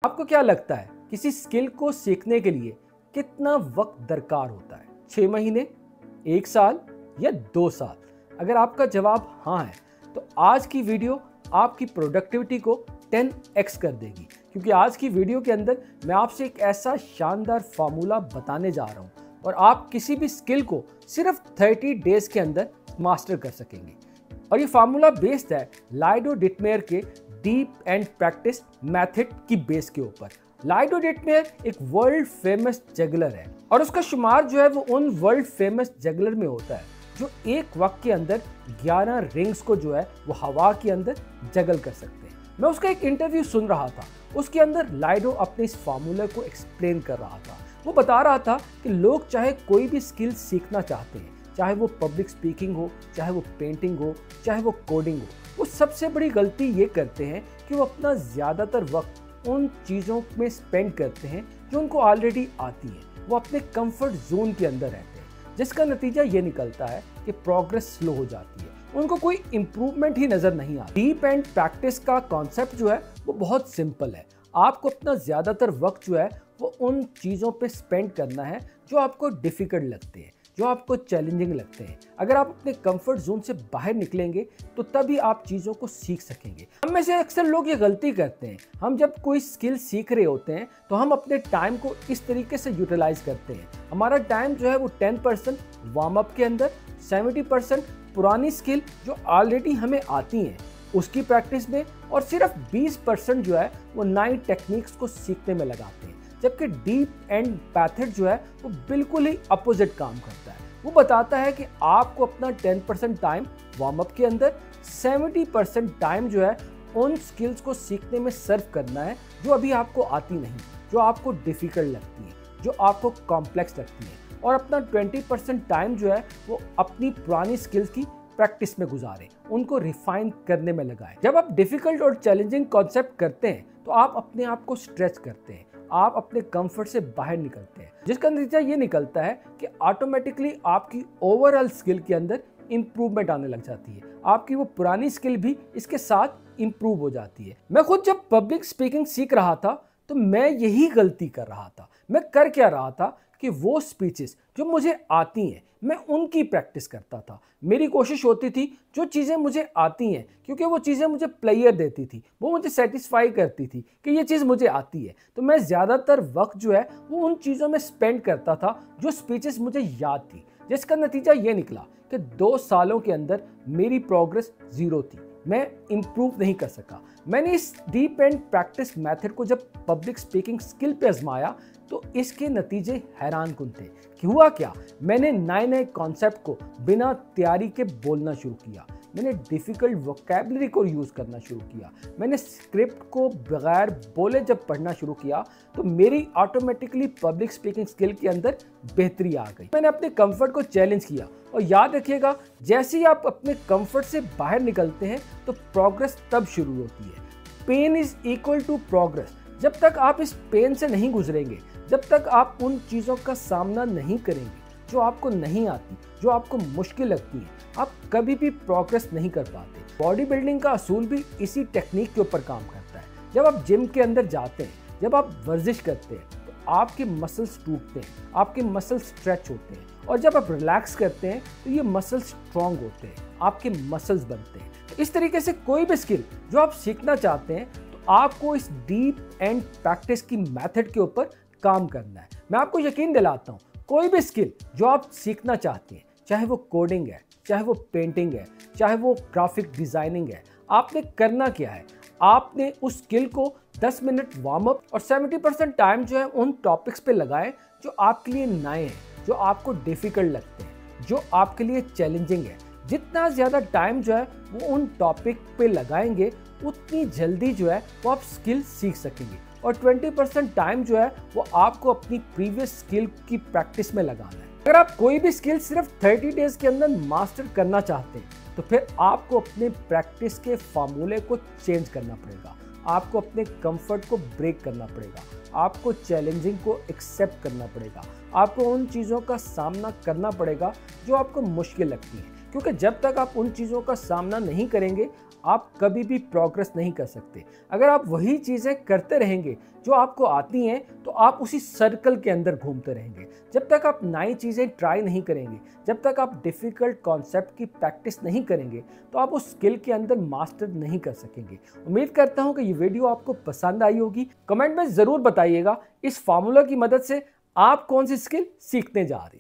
आपको क्या लगता है किसी स्किल को सीखने के लिए कितना वक्त दरकार होता है? 6 महीने, 1 साल या 2 साल? अगर आपका जवाब हाँ है तो आज की वीडियो आपकी प्रोडक्टिविटी को 10x कर देगी, क्योंकि आज की वीडियो के अंदर मैं आपसे एक ऐसा शानदार फार्मूला बताने जा रहा हूँ और आप किसी भी स्किल को सिर्फ 30 डेज के अंदर मास्टर कर सकेंगे। और ये फार्मूला बेस्ड है लाइडो डिटमेयर के डीप एंड प्रैक्टिस मेथड की बेस के ऊपर। लाइडो डिटमेयर एक वर्ल्ड फेमस जगलर है और उसका शुमार जो है वो उन वर्ल्ड फेमस जगलर में होता है जो एक वक्त के अंदर 11 रिंग्स को जो है वो हवा के अंदर जगल कर सकते हैं। मैं उसका एक इंटरव्यू सुन रहा था, उसके अंदर लाइडो अपने इस फार्मूले को एक्सप्लेन कर रहा था। वो बता रहा था कि लोग चाहे कोई भी स्किल सीखना चाहते हैं, चाहे वो पब्लिक स्पीकिंग हो, चाहे वो पेंटिंग हो, चाहे वो कोडिंग हो, वो सबसे बड़ी गलती ये करते हैं कि वो अपना ज़्यादातर वक्त उन चीज़ों में स्पेंड करते हैं जो उनको ऑलरेडी आती हैं। वो अपने कंफर्ट जोन के अंदर रहते हैं, जिसका नतीजा ये निकलता है कि प्रोग्रेस स्लो हो जाती है, उनको कोई इम्प्रूवमेंट ही नज़र नहीं आता। डीप एंड प्रैक्टिस का कॉन्सेप्ट जो है वो बहुत सिंपल है। आपको अपना ज़्यादातर वक्त जो है वो उन चीज़ों पे स्पेंड करना है जो आपको डिफ़िकल्ट लगते हैं, जो आपको चैलेंजिंग लगते हैं। अगर आप अपने कंफर्ट जोन से बाहर निकलेंगे तो तभी आप चीज़ों को सीख सकेंगे। हम में से अक्सर लोग ये गलती करते हैं, हम जब कोई स्किल सीख रहे होते हैं तो हम अपने टाइम को इस तरीके से यूटिलाइज करते हैं। हमारा टाइम जो है वो 10% वार्म अप के अंदर, 70% पुरानी स्किल जो ऑलरेडी हमें आती हैं उसकी प्रैक्टिस में, और सिर्फ 20% जो है वो नई टेक्निक्स को सीखने में लगाते हैं। जबकि डीप एंड मेथड जो है वो बिल्कुल ही अपोजिट काम करता है। वो बताता है कि आपको अपना 10% टाइम वार्म अप के अंदर, 70% टाइम जो है उन स्किल्स को सीखने में सर्व करना है जो अभी आपको आती नहीं, जो आपको डिफ़िकल्ट लगती है, जो आपको कॉम्प्लेक्स लगती है, और अपना 20% टाइम जो है वो अपनी पुरानी स्किल्स की प्रैक्टिस में गुजारें, उनको रिफाइन करने में लगाएं। जब आप डिफ़िकल्ट और चैलेंजिंग कॉन्सेप्ट करते हैं तो आप अपने आप को स्ट्रेच करते हैं, आप अपने कंफर्ट से बाहर निकलते हैं, जिसका नतीजा ये निकलता है कि ऑटोमेटिकली आपकी ओवरऑल स्किल के अंदर इंप्रूवमेंट आने लग जाती है। आपकी वो पुरानी स्किल भी इसके साथ इंप्रूव हो जाती है। मैं खुद जब पब्लिक स्पीकिंग सीख रहा था तो मैं यही गलती कर रहा था। मैं कर क्या रहा था कि वो स्पीचेस जो मुझे आती हैं मैं उनकी प्रैक्टिस करता था। मेरी कोशिश होती थी जो चीज़ें मुझे आती हैं, क्योंकि वो चीज़ें मुझे प्लेयर देती थी, वो मुझे सेटिस्फाई करती थी कि ये चीज़ मुझे आती है, तो मैं ज़्यादातर वक्त जो है वो उन चीज़ों में स्पेंड करता था जो स्पीचेस मुझे याद थी। जिसका नतीजा ये निकला कि 2 सालों के अंदर मेरी प्रोग्रेस 0 थी, मैं इम्प्रूव नहीं कर सका। मैंने इस डीप एंड प्रैक्टिस मेथड को जब पब्लिक स्पीकिंग स्किल पे आजमाया तो इसके नतीजे हैरान कुन थे। कि हुआ क्या, मैंने नए कॉन्सेप्ट को बिना तैयारी के बोलना शुरू किया, मैंने डिफ़िकल्ट वोकैबुलरी को यूज़ करना शुरू किया, मैंने स्क्रिप्ट को बगैर बोले जब पढ़ना शुरू किया तो मेरी ऑटोमेटिकली पब्लिक स्पीकिंग स्किल के अंदर बेहतरी आ गई। मैंने अपने कंफर्ट को चैलेंज किया, और याद रखिएगा जैसे ही आप अपने कंफर्ट से बाहर निकलते हैं तो प्रोग्रेस तब शुरू होती है। Pain is equal to progress. जब तक आप इस पेन से नहीं गुजरेंगे, जब तक आप उन चीज़ों का सामना नहीं करेंगे जो आपको नहीं आती, जो आपको मुश्किल लगती है, आप कभी भी प्रोग्रेस नहीं कर पाते। बॉडी बिल्डिंग का असूल भी इसी टेक्निक के ऊपर काम करता है। जब आप जिम के अंदर जाते हैं, जब आप वर्जिश करते हैं तो आपके मसल्स टूटते हैं, आपके मसल्स स्ट्रेच होते हैं, और जब आप रिलैक्स करते हैं तो ये मसल्स स्ट्रॉन्ग होते हैं, आपके मसल्स बनते हैं। तो इस तरीके से कोई भी स्किल जो आप सीखना चाहते हैं तो आपको इस डीप एंड प्रैक्टिस की मेथड के ऊपर काम करना है। मैं आपको यकीन दिलाता हूँ, कोई भी स्किल जो आप सीखना चाहते हैं, चाहे वो कोडिंग है, चाहे वो पेंटिंग है, चाहे वो ग्राफिक डिज़ाइनिंग है, आपने करना क्या है, आपने उस स्किल को 10 मिनट वार्म अप और 70% टाइम जो है उन टॉपिक्स पे लगाएं जो आपके लिए नए हैं, जो आपको डिफ़िकल्ट लगते हैं, जो आपके लिए चैलेंजिंग है। जितना ज़्यादा टाइम जो है वो उन टॉपिक पे लगाएंगे उतनी जल्दी जो है वो आप स्किल सीख सकेंगे, और 20% टाइम जो है वो आपको अपनी प्रीवियस स्किल की प्रैक्टिस में लगाना है। अगर आप कोई भी स्किल सिर्फ 30 डेज के अंदर मास्टर करना चाहते हैं तो फिर आपको अपने प्रैक्टिस के फार्मूले को चेंज करना पड़ेगा, आपको अपने कंफर्ट को ब्रेक करना पड़ेगा, आपको चैलेंजिंग को एक्सेप्ट करना पड़ेगा, आपको उन चीज़ों का सामना करना पड़ेगा जो आपको मुश्किल लगती हैं, क्योंकि जब तक आप उन चीज़ों का सामना नहीं करेंगे आप कभी भी प्रोग्रेस नहीं कर सकते। अगर आप वही चीज़ें करते रहेंगे जो आपको आती हैं, तो आप उसी सर्कल के अंदर घूमते रहेंगे। जब तक आप नई चीज़ें ट्राई नहीं करेंगे, जब तक आप डिफ़िकल्ट कॉन्सेप्ट की प्रैक्टिस नहीं करेंगे, तो आप उस स्किल के अंदर मास्टर नहीं कर सकेंगे। उम्मीद करता हूँ कि ये वीडियो आपको पसंद आई होगी। कमेंट में ज़रूर बताइएगा इस फार्मूला की मदद से आप कौन सी स्किल सीखने जा रहे हैं।